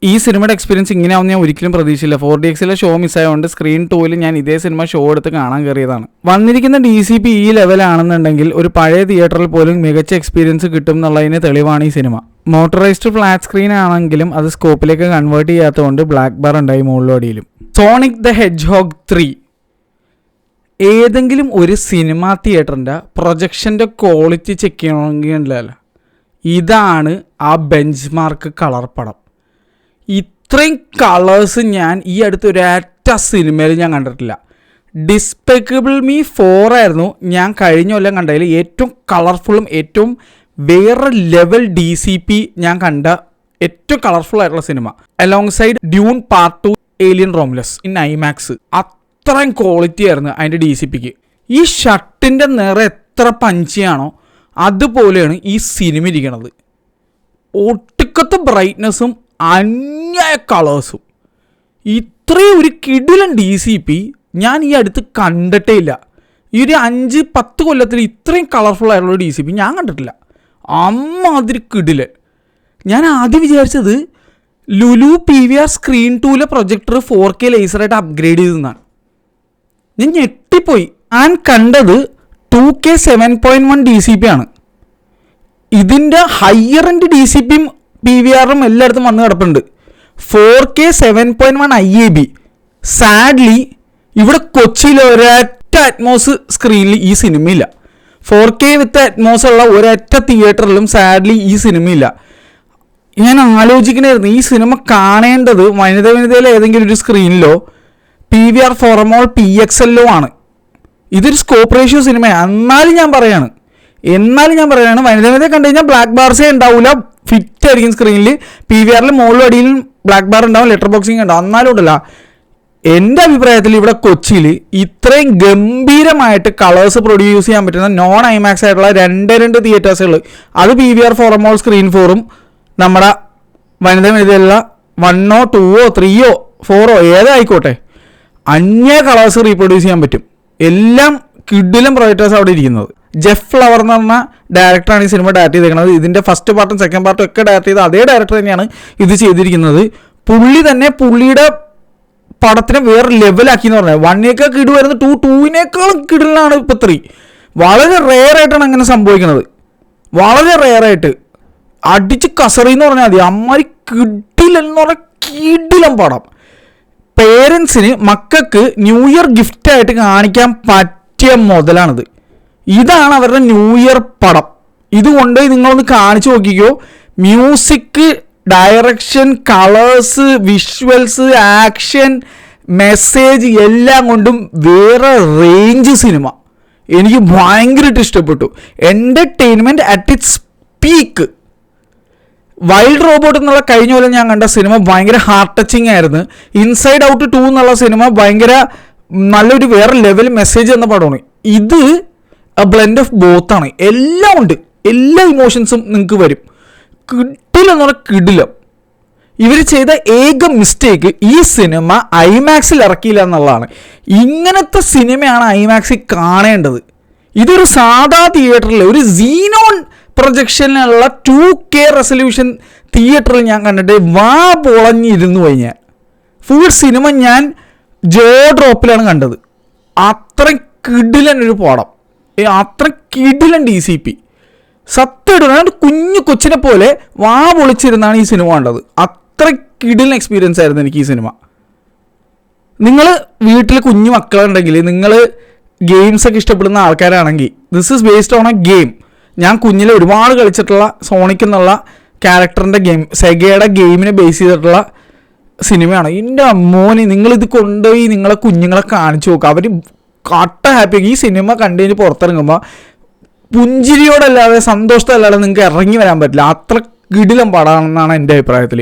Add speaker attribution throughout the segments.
Speaker 1: ഈ സിനിമയുടെ എക്സ്പീരിയൻസ് ഇങ്ങനെയാവും ഞാൻ ഒരിക്കലും പ്രതീക്ഷിച്ചില്ല. 4DXലെ ഷോ മിസ്സായതുകൊണ്ട് സ്ക്രീൻ 2-ൽ ഞാൻ ഇതേ സിനിമ ഷോ എടുത്ത് കാണാൻ കയറിയതാണ്. വന്നിരിക്കുന്ന DCP ഈ ലെവലാണെന്നുണ്ടെങ്കിൽ ഒരു പഴയ തിയേറ്ററിൽ പോലും മികച്ച എക്സ്പീരിയൻസ് കിട്ടും എന്നുള്ളതിന് തെളിവാണ് ഈ സിനിമ. മോട്ടറൈസ്ഡ് ഫ്ലാറ്റ് സ്ക്രീൻ ആണെങ്കിലും അത് സ്കോപ്പിലേക്ക് കൺവേർട്ട് ചെയ്യാത്തതുകൊണ്ട് ബ്ലാക്ക് ബാർ ഉണ്ടായി മുകളിലും അടിയിലും. സോണിക് ദ ഹെഡ്ജ്ഹോഗ് 3 ഏതെങ്കിലും ഒരു സിനിമാ തിയേറ്ററിൻ്റെ പ്രൊജക്ഷൻ്റെ ക്വാളിറ്റി ചെക്ക് ചെയ്യണമെങ്കിൽ ഇതാണ് ആ ബെഞ്ച് മാർക്ക് കളർ പടം. ഇത്രയും കളേഴ്സ് ഞാൻ ഈ അടുത്ത് ഒരൊറ്റ സിനിമയിൽ ഞാൻ കണ്ടിട്ടില്ല. ഡിസ്പെക്കബിൾ മീ 4 ആയിരുന്നു ഞാൻ കഴിഞ്ഞ കൊല്ലം കണ്ടതിൽ ഏറ്റവും കളർഫുള്ളും ഏറ്റവും വേറെ ലെവൽ DCP ഞാൻ കണ്ട ഏറ്റവും കളർഫുൾ ആയിട്ടുള്ള cinema. Along side Dune part 2 alien Romulus in IMAX. അത്രയും ക്വാളിറ്റി ആയിരുന്നു അതിൻ്റെ DCPക്ക്. ഈ ഷർട്ടിൻ്റെ നിറം എത്ര പഞ്ചിയാണോ അതുപോലെയാണ് ഈ സിനിമ ഇരിക്കണത്. ഒട്ടുക്കത്തെ ബ്രൈറ്റ്നസ്സും അന്യായ കളേഴ്സും. ഇത്രയും ഒരു കിടിലൻ DCP ഞാൻ ഈ അടുത്ത് കണ്ടിട്ടേ ഇല്ല. ഈ ഒരു 5-10 കൊല്ലത്തിൽ ഇത്രയും കളർഫുൾ ആയിട്ടുള്ള DCP ഞാൻ കണ്ടിട്ടില്ല. അമ്മാതിരി കിടിലൻ. ഞാൻ ആദ്യം വിചാരിച്ചത് ലുലു PVR സ്ക്രീൻ 2-ലെ പ്രൊജക്ടർ 4K ലേസറായിട്ട് അപ്ഗ്രേഡ് ചെയ്തെന്നാണ്. ഞാൻ ഞെട്ടിപ്പോയി. ഞാൻ കണ്ടത് 2K 7.1 DCP ആണ്. ഇതിൻ്റെ ഹയർ എൻഡ് DCPയും PVRും എല്ലായിടത്തും വന്ന് കിടപ്പുണ്ട്. 4K 7.1 IAB. സാഡ്ലി ഇവിടെ കൊച്ചിയിൽ ഒരൊറ്റ അറ്റ്മോസ് സ്ക്രീനിൽ ഈ സിനിമയില്ല. 4K വിത്ത് അറ്റ്മോസ് ഉള്ള ഒരൊറ്റ തിയേറ്ററിലും സാഡ്ലി ഈ സിനിമയില്ല. ഞാൻ ആലോചിക്കണമായിരുന്നു ഈ സിനിമ കാണേണ്ടത് വനിതയിലെ ഏതെങ്കിലും ഒരു സ്ക്രീനിലോ PVR ഫോർമോൾ PXL ആണ്. ഇതൊരു സ്കോപ്പ് റേഷ്യോ സിനിമയാണ്. എന്നാലും ഞാൻ പറയാണ് വനിതയെ കണ്ടു കഴിഞ്ഞാൽ ബ്ലാക്ക് ബാർസേ ഉണ്ടാവില്ല. ഫിറ്റ് ആയിരിക്കും സ്ക്രീനിൽ. PVRൽ മുകളിലും അടിയിലും ബ്ലാക്ക് ബാർ ഉണ്ടാവും, ലെറ്റർ ബോക്സിങ് ഉണ്ടാവും. എന്നാലും ഉണ്ടല്ല, എൻ്റെ അഭിപ്രായത്തിൽ ഇവിടെ കൊച്ചിയിൽ ഇത്രയും ഗംഭീരമായിട്ട് കളേഴ്സ് പ്രൊഡ്യൂസ് ചെയ്യാൻ പറ്റുന്ന നോൺ IMAX ആയിട്ടുള്ള രണ്ട് തിയേറ്റേഴ്സുകൾ, അത് PVR ഫോർമോൾ സ്ക്രീൻ 4ഉം നമ്മുടെ വനിതയിലുള്ള 1-ഓ 2-ഓ 3-ഓ 4-ഓ ഏതായിക്കോട്ടെ, അന്യ കളേഴ്സ് റീപ്രൊഡ്യൂസ് ചെയ്യാൻ പറ്റും. എല്ലാം കിഡിലും പ്രൊജക്ടേഴ്സ് അവിടെ ഇരിക്കുന്നത്. ജെഫ് ഫ്ലവർ എന്ന് പറഞ്ഞ ഡയറക്ടറാണ് ഈ സിനിമ ഡയറക്റ്റ് ചെയ്തിരിക്കുന്നത്. ഇതിൻ്റെ ഫസ്റ്റ് പാർട്ടും സെക്കൻഡ് പാർട്ടും ഒക്കെ ഡയറക്റ്റ് ചെയ്ത അതേ ഡയറക്ടർ തന്നെയാണ് ഇത് ചെയ്തിരിക്കുന്നത്. പുള്ളി തന്നെ പുള്ളിയുടെ പടത്തിനെ വേറെ ലെവലാക്കി എന്ന് പറഞ്ഞാൽ 1-നേക്കാൾ കിടുവായിരുന്നു, 2-2-നേക്കാളും കിടിലാണ് ഇപ്പോൾ 3. വളരെ റെയറായിട്ടാണ് അങ്ങനെ സംഭവിക്കുന്നത്. വളരെ റെയറായിട്ട് അടിച്ച് കസറിന്ന് പറഞ്ഞാൽ മതി. അമ്മാരി കിടിലെന്ന് പറഞ്ഞാൽ കിടിലം പടം. പേരൻസിന് മക്കൾക്ക് ന്യൂ ഇയർ ഗിഫ്റ്റായിട്ട് കാണിക്കാൻ പറ്റിയ മുതലാണിത്. ഇതാണ് അവരുടെ ന്യൂ ഇയർ പടം. ഇതുകൊണ്ട് നിങ്ങളൊന്ന് കാണിച്ചു നോക്കിക്കോ. Music, direction, colours, visuals, action, message എല്ലാം കൊണ്ടും വേറെ റേഞ്ച് സിനിമ. എനിക്ക് ഭയങ്കരമായിട്ട് ഇഷ്ടപ്പെട്ടു. Entertainment at its peak. Wild robot എന്നുള്ള കഴിഞ്ഞ പോലെ ഞാൻ കണ്ട സിനിമ ഭയങ്കര ഹാർട്ട് ടച്ചിങ് ആയിരുന്നു. ഇൻസൈഡ് ഔട്ട് 2 എന്നുള്ള സിനിമ ഭയങ്കര നല്ലൊരു വേറെ ലെവൽ മെസ്സേജ് എന്ന പടമാണ്. ഇത് ബ്ലെൻഡ് ഓഫ് ബോത്താണ്. എല്ലാം ഉണ്ട്, എല്ലാ ഇമോഷൻസും നിങ്ങൾക്ക് വരും. കിടിലെന്ന് പറഞ്ഞാൽ കിടിലം. ഇവർ ചെയ്ത ഏക മിസ്റ്റേക്ക് ഈ സിനിമ IMAXൽ ഇറക്കിയില്ല എന്നുള്ളതാണ്. ഇങ്ങനത്തെ സിനിമയാണ് IMAXൽ കാണേണ്ടത്. ഇതൊരു സാധാ തിയേറ്ററിൽ ഒരു സീനോൺ പ്രൊജക്ഷനിലുള്ള 2K റെസൊല്യൂഷൻ തിയേറ്ററിൽ ഞാൻ കണ്ടിട്ട് വാ പൊളഞ്ഞിരുന്നു പോയി. ഞാൻ ഫുൾ സിനിമ ഞാൻ ജോ ഡ്രോപ്പിലാണ് കണ്ടത്. അത്ര കിടിലൻ ഒരു പടം, അത്ര കിടിലൻ DCP. സത്യമായിട്ട് കുഞ്ഞു കൊച്ചിനെ പോലെ വാ പൊളിച്ചിരുന്നാണ് ഈ സിനിമ കണ്ടത്. അത്ര കിടിലൻ എക്സ്പീരിയൻസ് ആയിരുന്നു എനിക്ക് ഈ സിനിമ. നിങ്ങൾ വീട്ടിൽ കുഞ്ഞു മക്കളുണ്ടെങ്കിൽ, നിങ്ങൾ ഗെയിംസൊക്കെ ഇഷ്ടപ്പെടുന്ന ആൾക്കാരാണെങ്കിൽ, this is based on A game. ഞാൻ കുഞ്ഞിലെ ഒരുപാട് കളിച്ചിട്ടുള്ള സോണിക് എന്നുള്ള ക്യാരക്ടറിൻ്റെ ഗെയിം, സെഗയുടെ ഗെയിമിനെ ബേസ് ചെയ്തിട്ടുള്ള സിനിമയാണ്. എൻ്റെ മോനെ, നിങ്ങളിത് കൊണ്ടുപോയി നിങ്ങളെ കുഞ്ഞുങ്ങളെ കാണിച്ചു നോക്കുക. അവർ കട്ട ഹാപ്പി. ഈ സിനിമ കണ്ടു കഴിഞ്ഞ് പുറത്തിറങ്ങുമ്പോൾ പുഞ്ചിരിയോടല്ലാതെ സന്തോഷത്തല്ലാതെ നിങ്ങൾക്ക് ഇറങ്ങി വരാൻ പറ്റില്ല. അത്ര കിടിലം പടമാണെന്നാണ് എൻ്റെ അഭിപ്രായത്തിൽ.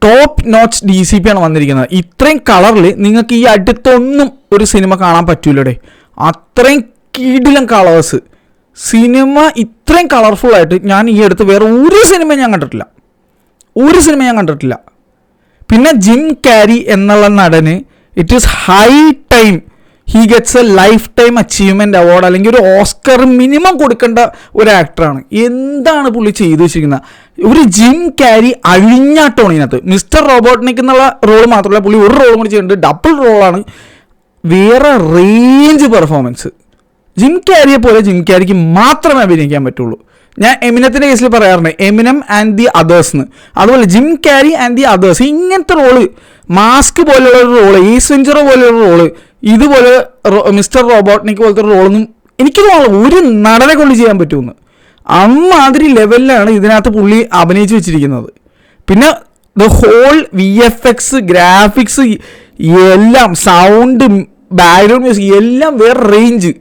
Speaker 1: ടോപ്പ് നോച്ച് DCP ആണ് വന്നിരിക്കുന്നത്. ഇത്രയും കളറിൽ നിങ്ങൾക്ക് ഈ അടുത്തൊന്നും ഒരു സിനിമ കാണാൻ പറ്റൂലേ. അത്രയും കിടിലം കളേഴ്സ്. സിനിമ ഇത്രയും കളർഫുള്ളായിട്ട് ഞാൻ ഈ അടുത്ത് വേറെ ഒരു സിനിമ ഞാൻ കണ്ടിട്ടില്ല. പിന്നെ ജിം കാരി എന്നുള്ള നടന് it is high time he gets A life time achievement award, അല്ലെങ്കിൽ ഒരു ഓസ്കർ മിനിമം കൊടുക്കേണ്ട ഒരു ആക്ടറാണ്. എന്താണ് പുള്ളി ചെയ്തു വെച്ചിരിക്കുന്നത്? ഒരു ജിം ക്യാരി അഴിഞ്ഞാട്ടമാണ് ഇതിനകത്ത്. മിസ്റ്റർ റോബോട്ടിനിക് എന്നുള്ള റോൾ മാത്രമല്ല, പുള്ളി ഒരു റോളും കൂടി ചെയ്യുന്നുണ്ട്, ഡബിൾ റോളാണ്. വേറെ റേഞ്ച് പെർഫോമൻസ്. ജിം ക്യാരിയെ പോലെ ജിം ക്യാരിക്ക് മാത്രമേ അഭിനയിക്കാൻ പറ്റുള്ളൂ. ഞാൻ എമിനത്തിൻ്റെ കേസിൽ പറയാറുണ്ട് എമിനം ആൻഡ് ദി അതേഴ്സ് എന്ന്. അതുപോലെ Jim Carrey and the others, ഇങ്ങനത്തെ റോള്, മാസ്ക് പോലെയുള്ള ഒരു റോള്, ഈസ് വെഞ്ചറോ പോലെയുള്ള റോള്, ഇതുപോലെ മിസ്റ്റർ റോബോട്ടിനിക് പോലത്തെ ഒരു റോളൊന്നും എനിക്ക് തോന്നുന്നു ഒരു നടനെ കൊണ്ട് ചെയ്യാൻ പറ്റുമെന്ന്. അമ്മാതിരി ലെവലിലാണ് ഇതിനകത്ത് പുള്ളി അഭിനയിച്ച് വെച്ചിരിക്കുന്നത്. പിന്നെ ദ ഹോൾ VFX, ഗ്രാഫിക്സ് എല്ലാം, സൗണ്ട്, ബാക്ക്ഗ്രൗണ്ട് മ്യൂസിക് എല്ലാം വേറെ റേഞ്ച്.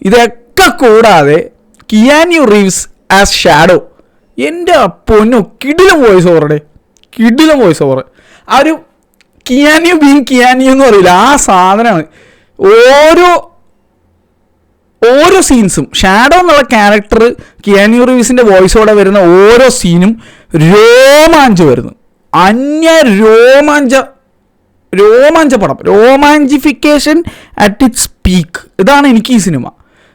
Speaker 1: ഇതൊക്കെ കൂടാതെ കിയാനു റീവ്സ് ആസ് ഷാഡോ, എൻ്റെ പൊന്നോ കിടിലം വോയിസ് ഓവറുടെ, കിടിലം വോയിസ് ഓവർ. ആ ഒരു കിയാനിയോ ബീങ് കിയാനിയോ എന്ന് പറയില്ല, ആ സാധനമാണ്. ഓരോ സീൻസും ഷാഡോ എന്നുള്ള ക്യാരക്ടർ കിയാനിയോ റീവ്സിൻ്റെ വോയിസോടെ വരുന്ന ഓരോ സീനും രോമാഞ്ചമായിരുന്നു. രോമാഞ്ച പടം, രോമാഞ്ചിഫിക്കേഷൻ അറ്റ് ഇറ്റ്സ് പീക്ക്. ഇതാണ് എനിക്ക് ഈ സിനിമ.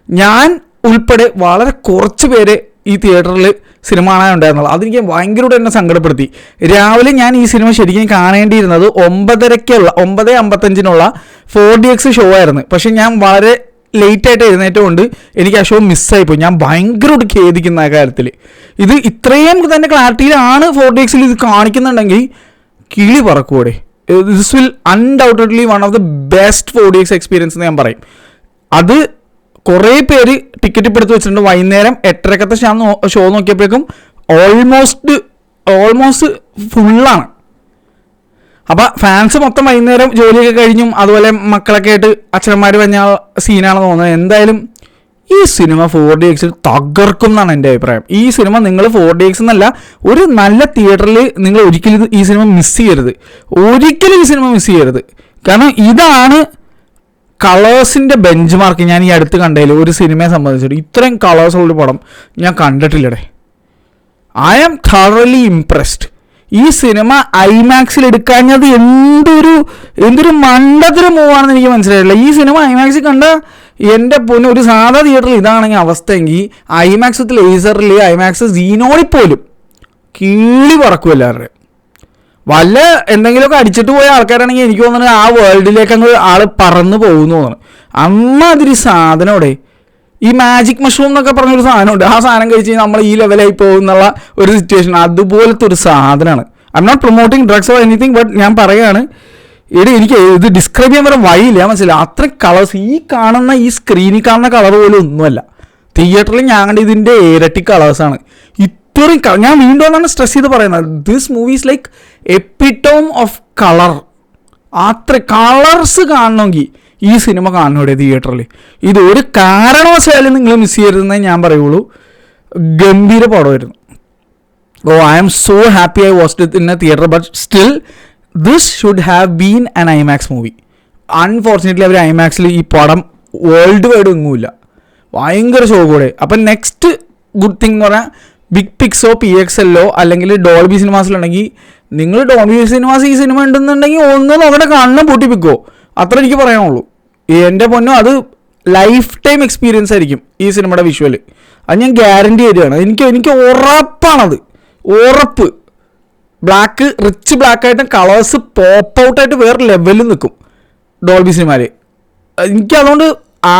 Speaker 1: ഞാൻ ഉൾപ്പെടെ വളരെ കുറച്ച് പേര് ഈ തിയേറ്ററിൽ സിനിമ കാണാനുണ്ടായിരുന്നുള്ളൂ. അതെനിക്ക് ഭയങ്കരമായിട്ട് എന്നെ സങ്കടപ്പെടുത്തി. രാവിലെ ഞാൻ ഈ സിനിമ ശരിക്കും കാണേണ്ടിയിരുന്നത് 9:55 4DX ഷോ ആയിരുന്നു. പക്ഷെ ഞാൻ വളരെ ലേറ്റായിട്ട് എഴുന്നേറ്റതുകൊണ്ട് എനിക്ക് ആ ഷോ മിസ്സായിപ്പോയി. ഞാൻ ഭയങ്കരമായിട്ട് ഖേദിക്കുന്ന ആ കാര്യത്തിൽ. ഇത് ഇത്രയും തന്നെ ക്ലാരിറ്റിയിലാണ് 4DX ഇത് കാണിക്കുന്നുണ്ടെങ്കിൽ കിളി പറക്കൂടെ. This will undoubtedly one of the best 4DX experience എന്ന് ഞാൻ പറയും. അത് കുറേ പേര് ടിക്കറ്റ് ഇപ്പോൾ എടുത്ത് വെച്ചിട്ടുണ്ട്. വൈകുന്നേരം 8:30 ഷോ നോക്കിയപ്പോഴേക്കും ഓൾമോസ്റ്റ് ഫുള്ളാണ്. അപ്പോൾ ഫാൻസ് മൊത്തം വൈകുന്നേരം ജോലിയൊക്കെ കഴിഞ്ഞും അതുപോലെ മക്കളൊക്കെ ആയിട്ട് അച്ഛന്മാർ പറഞ്ഞ സീനാണെന്ന് തോന്നുന്നത്. എന്തായാലും ഈ സിനിമ 4DX തകർക്കും എന്നാണ് എൻ്റെ അഭിപ്രായം. ഈ സിനിമ നിങ്ങൾ 4DX എന്നല്ല, ഒരു നല്ല തിയേറ്ററിൽ നിങ്ങൾ ഒരിക്കലും ഈ സിനിമ മിസ് ചെയ്യരുത്. ഒരിക്കലും ഈ സിനിമ മിസ് ചെയ്യരുത്. കാരണം ഇതാണ് കളേഴ്സിൻ്റെ ബെഞ്ച് മാർക്ക്. ഞാൻ ഈ അടുത്ത് കണ്ടതിൽ ഒരു സിനിമയെ സംബന്ധിച്ചിട്ട് ഇത്രയും കളേഴ്സുള്ളൊരു പടം ഞാൻ കണ്ടിട്ടില്ലടേ. I am thoroughly impressed. ഈ സിനിമ ഐമാക്സിൽ എടുക്കാഞ്ഞത് എന്തൊരു മണ്ടത്തൊരു മൂവാണെന്ന് എനിക്ക് മനസ്സിലായില്ല. ഈ സിനിമ ഐമാക്സിൽ കണ്ട എൻ്റെ പൊന്ന്, ഒരു സാധാ തിയേറ്ററിൽ ഇതാണെങ്കിൽ അവസ്ഥയെങ്കിൽ ഐമാക്സ് ലേസറിൽ, ഐമാക്സ് സീനോണിൽ പോലും കീഴി പറക്കും എല്ലാവരുടെയും. വല്ല എന്തെങ്കിലുമൊക്കെ അടിച്ചിട്ട് പോയ ആൾക്കാരാണെങ്കിൽ എനിക്ക് തോന്നുന്നത് ആ വേൾഡിലേക്ക് അങ്ങ് ആൾ പറന്ന് പോകുന്നു തോന്നുന്നു. അമ്മാതിരി സാധനം അവിടെ. ഈ മാജിക് മഷ്റൂം എന്നൊക്കെ പറഞ്ഞൊരു സാധനമുണ്ട്. ആ സാധനം കഴിച്ച് കഴിഞ്ഞാൽ നമ്മൾ ഈ ലെവലായി പോകുന്നുള്ള ഒരു സിറ്റുവേഷൻ, അതുപോലത്തെ ഒരു സാധനമാണ്. I'm not promoting drugs or anything, but ഞാൻ പറയുകയാണ്, എനിക്ക് ഇത് ഡിസ്ക്രൈബ് ചെയ്യാൻ വരെ വഴിയില്ല, മനസ്സിലായി. അത്രയും കളേഴ്സ്, ഈ സ്ക്രീനിൽ കാണുന്ന കളർ പോലും ഒന്നുമല്ല. തിയേറ്ററിൽ ഞാൻ കണ്ട ഇതിൻ്റെ ഇരട്ടി കളേഴ്സാണ്. ഇത്രയും ഞാൻ വീണ്ടും ഒന്നാണ് സ്ട്രെസ് ചെയ്ത് പറയുന്നത്, this movie is like എപ്പിറ്റോം of colour. അത്ര കളേഴ്സ് കാണണമെങ്കിൽ ഈ സിനിമ കാണണോടെ തിയേറ്ററിൽ. ഇത് ഒരു കാരണവശാലും നിങ്ങൾ മിസ് ചെയ്യരുതെന്നേ ഞാൻ പറയുള്ളൂ. ഗംഭീര പടമായിരുന്നു. I am so happy I watched it in a theatre, but still this should have been an IMAX movie. Unfortunately അവർ ഐമാക്സിൽ ഈ പടം വേൾഡ് വൈഡ് ഒന്നുമില്ല. ഭയങ്കര ഷോ കൂടെ. അപ്പം നെക്സ്റ്റ് ഗുഡ് തിങ് എന്ന് പറഞ്ഞാൽ ബിഗ് പിക്സോ PXL അല്ലെങ്കിൽ ഡോൾബി സിനിമാസിലുണ്ടെങ്കിൽ നിങ്ങൾ ഡോൾബി സിനിമാസ് ഈ സിനിമ ഉണ്ടെന്നുണ്ടെങ്കിൽ ഒന്ന് നോക്കട്ടെ, കണ്ണം പൊട്ടിപ്പിക്കോ. അത്ര എനിക്ക് പറയാനുള്ളൂ. എൻ്റെ പൊന്നോ, അത് ലൈഫ് ടൈം എക്സ്പീരിയൻസ് ആയിരിക്കും ഈ സിനിമയുടെ വിഷ്വൽ. അത് ഞാൻ ഗ്യാരണ്ടി തരികയാണ്. എനിക്ക് ഉറപ്പാണത്, ഉറപ്പ്. റിച്ച് ബ്ലാക്കായിട്ട് കളേഴ്സ് പോപ്പ് ഔട്ടായിട്ട് വേറെ ലെവലിൽ നിൽക്കും ഡോൾബി സിനിമയിൽ. എനിക്കതുകൊണ്ട്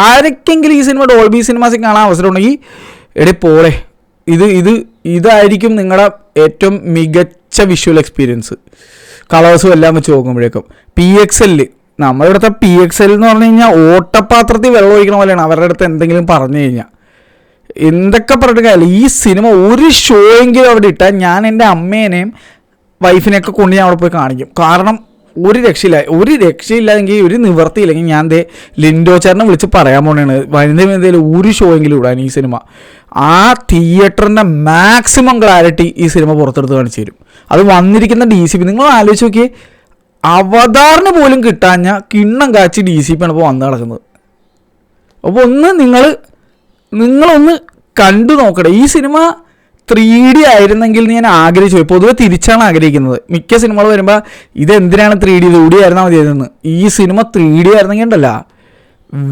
Speaker 1: ആരൊക്കെങ്കിലും ഈ സിനിമ ഡോൾബി സിനിമാസിൽ കാണാൻ അവസരം ഉണ്ടെങ്കിൽ പോളെ, ഇതായിരിക്കും നിങ്ങളുടെ ഏറ്റവും മികച്ച വിഷ്വൽ എക്സ്പീരിയൻസ്. കളേഴ്സും എല്ലാം വെച്ച് നോക്കുമ്പോഴേക്കും. PXL, നമ്മുടെ അടുത്ത PXL എന്ന് പറഞ്ഞു കഴിഞ്ഞാൽ ഓട്ടപാത്രത്തിൽ വെള്ളം ഒഴിക്കണ പോലെയാണ് അവരുടെ അടുത്ത് എന്തെങ്കിലും പറഞ്ഞു കഴിഞ്ഞാൽ. എന്തൊക്കെ പറഞ്ഞിട്ട് കാര്യമില്ല. ഈ സിനിമ ഒരു ഷോ എങ്കിലും അവിടെ ഇട്ടാൽ ഞാൻ എൻ്റെ അമ്മേനെയും വൈഫിനെയൊക്കെ കൊണ്ട് ഞാൻ അവിടെ പോയി കാണിക്കും. കാരണം ഒരു രക്ഷയില്ലെങ്കിൽ ഒരു നിവർത്തിയില്ലെങ്കിൽ ഞാൻ ലിൻഡോ ചേട്ടനെ വിളിച്ച് പറയാൻ പോണേണ് വനിതയിൽ ഒരു ഷോ എങ്കിലും ഇടാൻ ഈ സിനിമ. ആ തിയേറ്ററിൻ്റെ മാക്സിമം ക്ലാരിറ്റി ഈ സിനിമ പുറത്തെടുത്ത് കാണിച്ചു തരും. അത് വന്നിരിക്കുന്ന DCP നിങ്ങൾ ആലോചിച്ച് നോക്കിയേ, അവതാറിന് പോലും കിട്ടാഞ്ഞ കിണ്ണം കാച്ചി DCP ആണ് ഇപ്പോൾ വന്ന് കിടക്കുന്നത്. അപ്പോൾ നിങ്ങളൊന്ന് കണ്ടു നോക്കട്ടെ. ഈ സിനിമ 3D ആയിരുന്നെങ്കിൽ ഞാൻ ആഗ്രഹിച്ചു പോയി. പൊതുവെ തിരിച്ചാണ് ആഗ്രഹിക്കുന്നത്. മിക്ക സിനിമകൾ വരുമ്പോൾ ഇതെന്തിനാണ് 3D, 2D ആയിരുന്നാൽ മതിയായിരുന്നു. ഈ സിനിമ 3D ആയിരുന്നെങ്കിൽ ഉണ്ടല്ല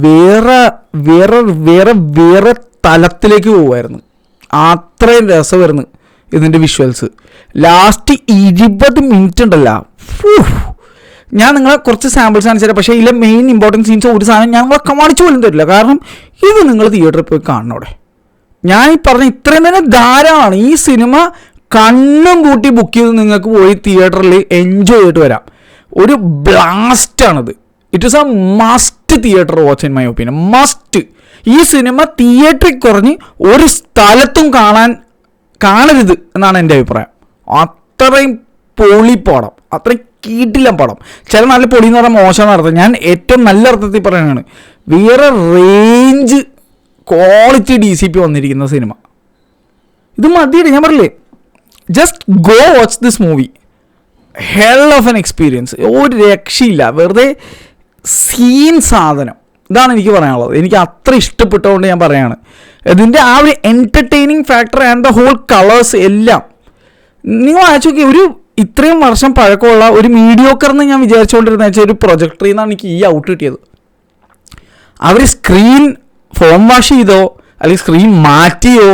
Speaker 1: വേറെ വേറെ വേറെ വേറെ തലത്തിലേക്ക് പോകുമായിരുന്നു. അത്രയും രസമായിരുന്നു ഇതിൻ്റെ വിഷ്വൽസ്. ലാസ്റ്റ് 20 മിനിറ്റ് ഉണ്ടല്ലോ, ഞാൻ നിങ്ങളെ കുറച്ച് സാമ്പിൾസ് കാണിച്ചു തരാം. പക്ഷേ ഇതിലെ മെയിൻ ഇമ്പോർട്ടൻറ്റ് സീൻസ് ഒരു സാധനം ഞാൻ നിങ്ങളെ കാണിച്ചു പോലും തരില്ല. കാരണം ഇത് നിങ്ങൾ തിയേറ്ററിൽ പോയി കാണണോടെ. ഞാൻ ഈ പറഞ്ഞ ഇത്രയും തന്നെ ധാരാളമാണ്. ഈ സിനിമ കണ്ണും കൂട്ടി ബുക്ക് ചെയ്ത് നിങ്ങൾക്ക് പോയി തിയേറ്ററിൽ എൻജോയ് ചെയ്തിട്ട് വരാം. ഒരു ബ്ലാസ്റ്റാണിത്. It is a must theatre watch in my opinion. Must. ഈ സിനിമ തിയേറ്ററിൽ കുറഞ്ഞ് ഒരു സ്ഥലത്തും കാണരുത് എന്നാണ് എൻ്റെ അഭിപ്രായം. അത്രയും പൊളി പടം, അത്രയും കീട്ടില്ല പടം. ചില നല്ല പൊടി എന്ന് പറഞ്ഞാൽ മോശമെന്ന് അർത്ഥം. ഞാൻ ഏറ്റവും നല്ല അർത്ഥത്തിൽ പറയുകയാണ്. വേറെ റേഞ്ച് ക്വാളിറ്റി DCP വന്നിരിക്കുന്ന സിനിമ. ഇത് മതിയുടെ ഞാൻ പറയില്ലേ, just go watch this movie. Hell of an experience. ഒരു രക്ഷയില്ല. വെറുതെ സീൻ സാധനം. ഇതാണ് എനിക്ക് പറയാനുള്ളത്. എനിക്ക് അത്ര ഇഷ്ടപ്പെട്ടതുകൊണ്ട് ഞാൻ പറയുകയാണ്. ഇതിൻ്റെ ആ ഒരു entertaining factor and the whole colours എല്ലാം നിങ്ങൾ അയച്ചു നോക്കി. ഒരു ഇത്രയും വർഷം പഴക്കമുള്ള ഒരു മീഡിയോക്കർന്ന് ഞാൻ വിചാരിച്ചുകൊണ്ടിരുന്ന വെച്ചാൽ ഒരു പ്രൊജക്ടറിൽ നിന്നാണ് എനിക്ക് ഈ ഔട്ട് കിട്ടിയത്. അവർ സ്ക്രീൻ ഫോം വാഷ് ചെയ്തോ അല്ലെങ്കിൽ സ്ക്രീൻ മാറ്റിയോ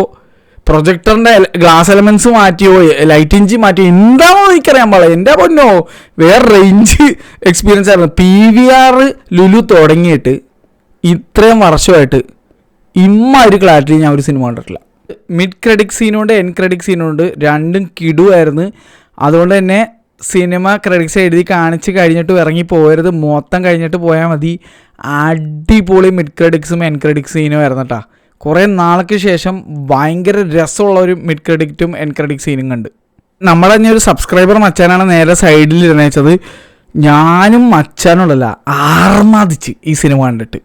Speaker 1: പ്രൊജക്ടറിൻ്റെ ഗ്ലാസ് എലമെൻറ്റ്സ് മാറ്റിയോ ലൈറ്റിഞ്ച് മാറ്റിയോ എന്താണോ എനിക്കറിയാൻ പാടില്ല. എൻ്റെ പൊന്നോ വേറെ റേഞ്ച് എക്സ്പീരിയൻസ് ആയിരുന്നു. PVR ലുലു തുടങ്ങിയിട്ട് ഇത്രയും വർഷമായിട്ട് ഒരു ക്ലാരിറ്റി ഞാൻ ഒരു സിനിമ കണ്ടിട്ടില്ല. മിഡ് ക്രെഡിറ്റ് സീനുണ്ട് എൻ ക്രെഡിറ്റ് സീനുണ്ട്, രണ്ടും കിടുവായിരുന്നു. അതുകൊണ്ട് തന്നെ സിനിമ ക്രെഡിറ്റ്സ് എഴുതി കാണിച്ച് കഴിഞ്ഞിട്ട് ഇറങ്ങി പോകരുത്, മൊത്തം കഴിഞ്ഞിട്ട് പോയാൽ മതി. അടിപൊളി മിഡ് ക്രെഡിറ്റ്സും എൻ ക്രെഡിറ്റ് സീനും ആയിരുന്നു കേട്ടോ. കുറേ നാൾക്ക് ശേഷം ഭയങ്കര രസമുള്ള ഒരു മിഡ് ക്രെഡിറ്റും എൻ ക്രെഡിറ്റ് സീനും കണ്ട്. നമ്മുടെ തന്നെ ഒരു സബ്സ്ക്രൈബർ മച്ചാനാണ് നേരെ സൈഡിൽ ഇരുന്നേച്ചത്. ഞാനും മച്ചാനുള്ളല്ല ആർമാദിച്ച് ഈ സിനിമ കണ്ടിട്ട്.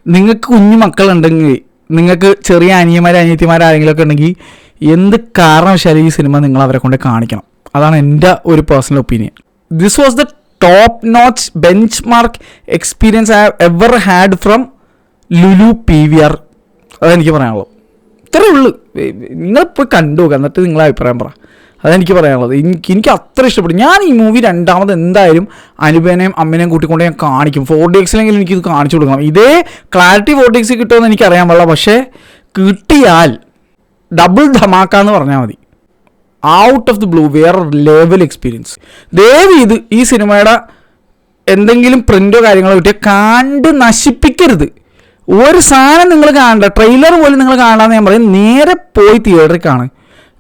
Speaker 1: നിങ്ങൾക്ക് കുഞ്ഞു മക്കളുണ്ടെങ്കിൽ, നിങ്ങൾക്ക് ചെറിയ അനിയത്തിമാരാരെങ്കിലുമൊക്കെ ഉണ്ടെങ്കിൽ എന്ത് കാരണവശാലും ഈ സിനിമ നിങ്ങൾ അവരെ കൊണ്ട് കാണിക്കണം. അതാണ് എൻ്റെ ഒരു personal opinion. This was the top notch bench mark experience I have ever had from Lulu PVR. അതെനിക്ക് പറയാനുള്ളത്. ഇത്രയേ ഉള്ളൂ. നിങ്ങൾ പോയി കണ്ടു നോക്കുക, എന്നിട്ട് നിങ്ങളെ അഭിപ്രായം പറ. അതെനിക്ക് പറയാനുള്ളത്. എനിക്ക് അത്ര ഇഷ്ടപ്പെട്ടു. ഞാൻ ഈ മൂവി രണ്ടാമത് എന്തായാലും അനുപേനെയും അമ്മേനെയും കൂട്ടിക്കൊണ്ട് ഞാൻ കാണിക്കും. 4DXലെങ്കിലും എനിക്കിത് കാണിച്ചു കൊടുക്കണം. ഇതേ ക്ലാരിറ്റി 4DX കിട്ടുമെന്ന് എനിക്കറിയാൻ പാടില്ല. പക്ഷേ കിട്ടിയാൽ ഡബിൾ ധമാക്കാന്ന് പറഞ്ഞാൽ മതി. ഔട്ട് ഓഫ് ദി ബ്ലൂ വേറെ ലെവൽ എക്സ്പീരിയൻസ്. ദയവ് ഇത് ഈ സിനിമയുടെ എന്തെങ്കിലും പ്രിൻറ്റോ കാര്യങ്ങളോ കിട്ടിയാൽ കണ്ട് നശിപ്പിക്കരുത്. ഒരു സാധനം നിങ്ങൾ കാണണ്ട, ട്രെയിലർ പോലും നിങ്ങൾ കാണാമെന്ന് ഞാൻ പറയും. നേരെ പോയി തിയേറ്ററിൽ കാണും.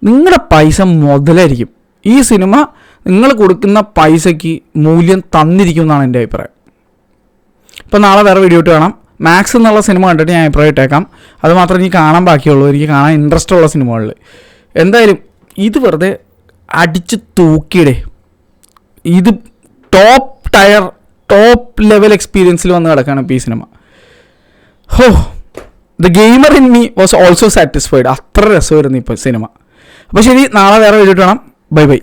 Speaker 1: നിങ്ങളുടെ പൈസ മുതലായിരിക്കും. ഈ സിനിമ നിങ്ങൾ കൊടുക്കുന്ന പൈസയ്ക്ക് മൂല്യം തന്നിരിക്കും എന്നാണ് എൻ്റെ അഭിപ്രായം. ഇപ്പോൾ നാളെ വേറെ വീഡിയോ ഇട്ട് കാണാം. മാക്സ് എന്നുള്ള സിനിമ കണ്ടിട്ട് ഞാൻ അഭിപ്രായം ഇട്ടേക്കാം. അത് മാത്രമേ എനിക്ക് കാണാൻ ബാക്കിയുള്ളൂ. എനിക്ക് കാണാൻ ഇൻട്രസ്റ്റ് ഉള്ള സിനിമകളിൽ എന്തായാലും ഇത് വെറുതെ അടിച്ച് തൂക്കിയിടേ. ഇത് ടോപ്പ് ലെവൽ എക്സ്പീരിയൻസിൽ വന്ന് കിടക്കുകയാണ് ഇപ്പോൾ ഈ cinema. The gamer in me was also satisfied. അത്ര രസമായിരുന്നു ഇപ്പോൾ സിനിമ. അപ്പോൾ ശരി, നാളെ വേറെ വീഡിയോ കാണാം. Bye bye.